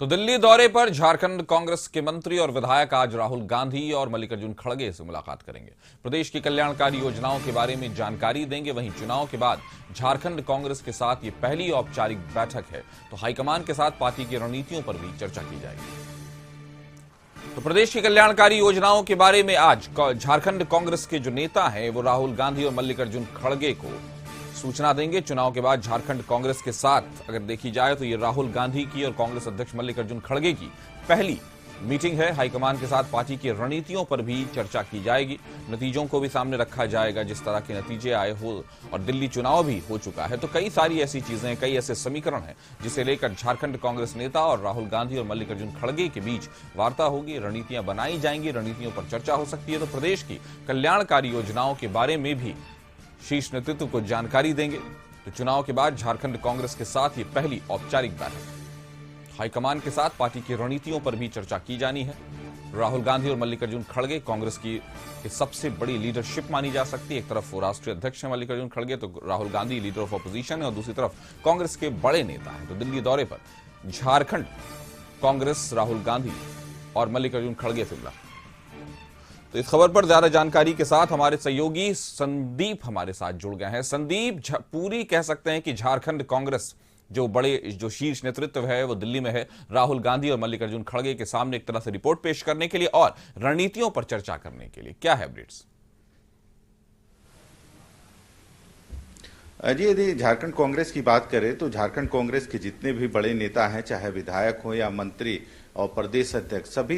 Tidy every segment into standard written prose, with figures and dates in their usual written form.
तो दिल्ली दौरे पर झारखंड कांग्रेस के मंत्री और विधायक आज राहुल गांधी और मल्लिकार्जुन खड़गे से मुलाकात करेंगे। प्रदेश की कल्याणकारी योजनाओं के बारे में जानकारी देंगे। वहीं चुनाव के बाद झारखंड कांग्रेस के साथ ये पहली औपचारिक बैठक है, तो हाईकमान के साथ पार्टी की रणनीतियों पर भी चर्चा की जाएगी। तो प्रदेश की कल्याणकारी योजनाओं के बारे में आज झारखंड कांग्रेस के जो नेता हैं वो राहुल गांधी और मल्लिकार्जुन खड़गे को सूचना देंगे। चुनाव के बाद झारखंड कांग्रेस के साथ अगर देखी जाए तो ये राहुल गांधी की और कांग्रेस अध्यक्ष मल्लिकार्जुन खड़गे की पहली मीटिंग है। हाईकमान के साथ पार्टी की रणनीतियों पर भी चर्चा की जाएगी। नतीजों को भी सामने रखा जाएगा, जिस तरह के नतीजे आए हो, और दिल्ली चुनाव भी हो चुका है, तो कई सारी ऐसी चीजें, कई ऐसे समीकरण हैं जिसे लेकर झारखंड कांग्रेस नेता और राहुल गांधी और मल्लिकार्जुन खड़गे के बीच वार्ता होगी, रणनीतियां बनाई जाएंगी, रणनीतियों पर चर्चा हो सकती है। तो प्रदेश की कल्याणकारी योजनाओं के बारे में भी शीर्ष नेतृत्व को जानकारी देंगे। तो चुनाव के बाद झारखंड कांग्रेस के साथ ये पहली औपचारिक बैठक। हाईकमान के साथ पार्टी की रणनीतियों पर भी चर्चा की जानी है। राहुल गांधी और मल्लिकार्जुन खड़गे कांग्रेस की सबसे बड़ी लीडरशिप मानी जा सकती है। एक तरफ वो राष्ट्रीय अध्यक्ष हैं मल्लिकार्जुन खड़गे, तो Rahul Gandhi leader of opposition है, और दूसरी तरफ कांग्रेस के बड़े नेता हैं। तो दिल्ली दौरे पर झारखंड कांग्रेस राहुल गांधी और मल्लिकार्जुन खड़गे से मिला। तो इस खबर पर ज्यादा जानकारी के साथ हमारे सहयोगी संदीप हमारे साथ जुड़ गए हैं। संदीप, पूरी कह सकते हैं कि झारखंड कांग्रेस जो शीर्ष नेतृत्व है वो दिल्ली में है, राहुल गांधी और मल्लिकार्जुन खड़गे के सामने एक तरह से रिपोर्ट पेश करने के लिए और रणनीतियों पर चर्चा करने के लिए। क्या है अपडेट्स? जी, यदि झारखंड कांग्रेस की बात करें तो झारखंड कांग्रेस के जितने भी बड़े नेता हैं, चाहे विधायक हो या मंत्री और प्रदेश अध्यक्ष, सभी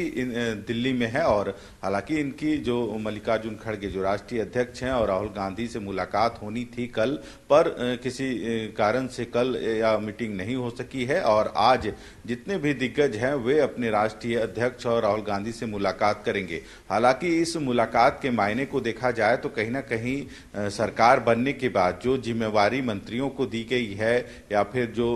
दिल्ली में है। और हालांकि इनकी जो मल्लिकार्जुन खड़गे जो राष्ट्रीय अध्यक्ष हैं और राहुल गांधी से मुलाकात होनी थी कल, पर किसी कारण से कल या मीटिंग नहीं हो सकी है। और आज जितने भी दिग्गज हैं वे अपने राष्ट्रीय अध्यक्ष और राहुल गांधी से मुलाकात करेंगे। हालांकि इस मुलाकात के मायने को देखा जाए तो कहीं ना कहीं सरकार बनने के बाद जो जिम्मेवारी मंत्रियों को दी गई है या फिर जो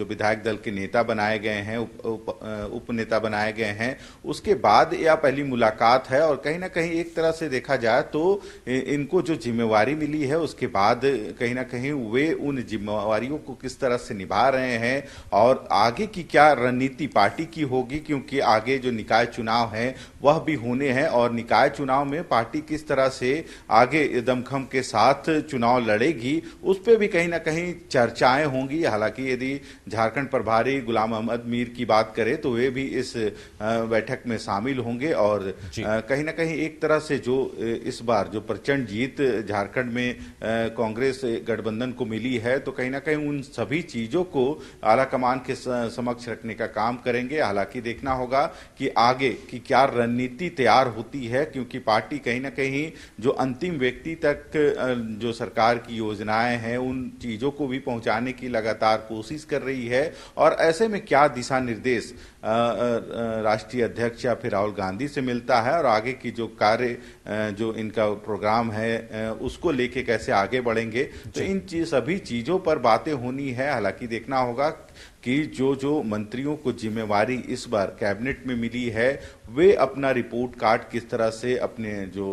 विधायक दल के नेता बनाए गए हैं, उप नेता बनाए गए हैं, उसके बाद यह पहली मुलाकात है। और कहीं ना कहीं एक तरह से देखा जाए तो इनको जो जिम्मेवारी मिली है उसके बाद कहीं ना कहीं वे उन जिम्मेवारियों को किस तरह से निभा रहे हैं और आगे की क्या रणनीति पार्टी की होगी, क्योंकि आगे जो निकाय चुनाव है वह भी होने हैं और निकाय चुनाव में पार्टी किस तरह से आगे दमखम के साथ चुनाव लड़ेगी उस पर भी कहीं ना कहीं चर्चाएं होंगी। हालांकि यदि झारखंड प्रभारी गुलाम अहमद मीर की बात करें तो वे भी इस बैठक में शामिल होंगे। और कहीं ना कहीं एक तरह से जो इस बार जो प्रचंड जीत झारखंड में कांग्रेस गठबंधन को मिली है, तो कहीं ना कहीं उन सभी चीजों को आला कमान के समक्ष रखने का काम करेंगे। हालांकि देखना होगा कि आगे की क्या रणनीति तैयार होती है, क्योंकि पार्टी कहीं ना कहीं जो अंतिम व्यक्ति तक जो सरकार की योजनाएं हैं उन चीजों को भी पहुंचाने की लगातार कोशिश कर रही है। और ऐसे में क्या दिशा निर्देश राष्ट्रीय अध्यक्ष या फिर राहुल गांधी से मिलता है और आगे की जो कार्य जो इनका प्रोग्राम है उसको लेके कैसे आगे बढ़ेंगे, तो इन सभी चीजों पर बातें होनी है। हालांकि देखना होगा कि जो मंत्रियों को जिम्मेवारी इस बार कैबिनेट में मिली है वे अपना रिपोर्ट कार्ड किस तरह से अपने जो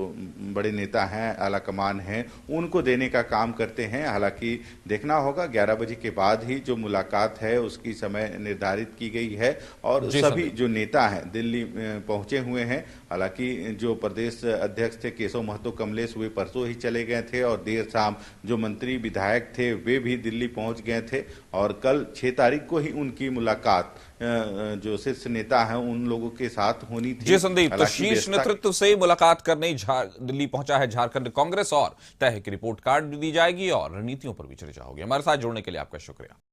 बड़े नेता हैं, आला कमान हैं, उनको देने का काम करते हैं। हालांकि देखना होगा 11 बजे के बाद ही जो मुलाकात है उसकी समय निर्धारित की गई है और सभी जो नेता हैं दिल्ली पहुंचे हुए हैं। हालांकि जो प्रदेश अध्यक्ष थे केशव महतो कमलेश, वे परसों ही चले गए थे और देर शाम जो मंत्री विधायक थे वे भी दिल्ली पहुंच गए थे। और कल 6 तारीख को ही उनकी मुलाकात जो शीर्ष नेता हैं उन लोगों के साथ होनी थी। जी संदीप, तो शीर्ष नेतृत्व से मुलाकात करने दिल्ली पहुंचा है झारखंड कांग्रेस और तय है कि रिपोर्ट कार्ड भी दी जाएगी और रणनीतियों पर भी चर्चा होगी। हमारे साथ जुड़ने के लिए आपका शुक्रिया।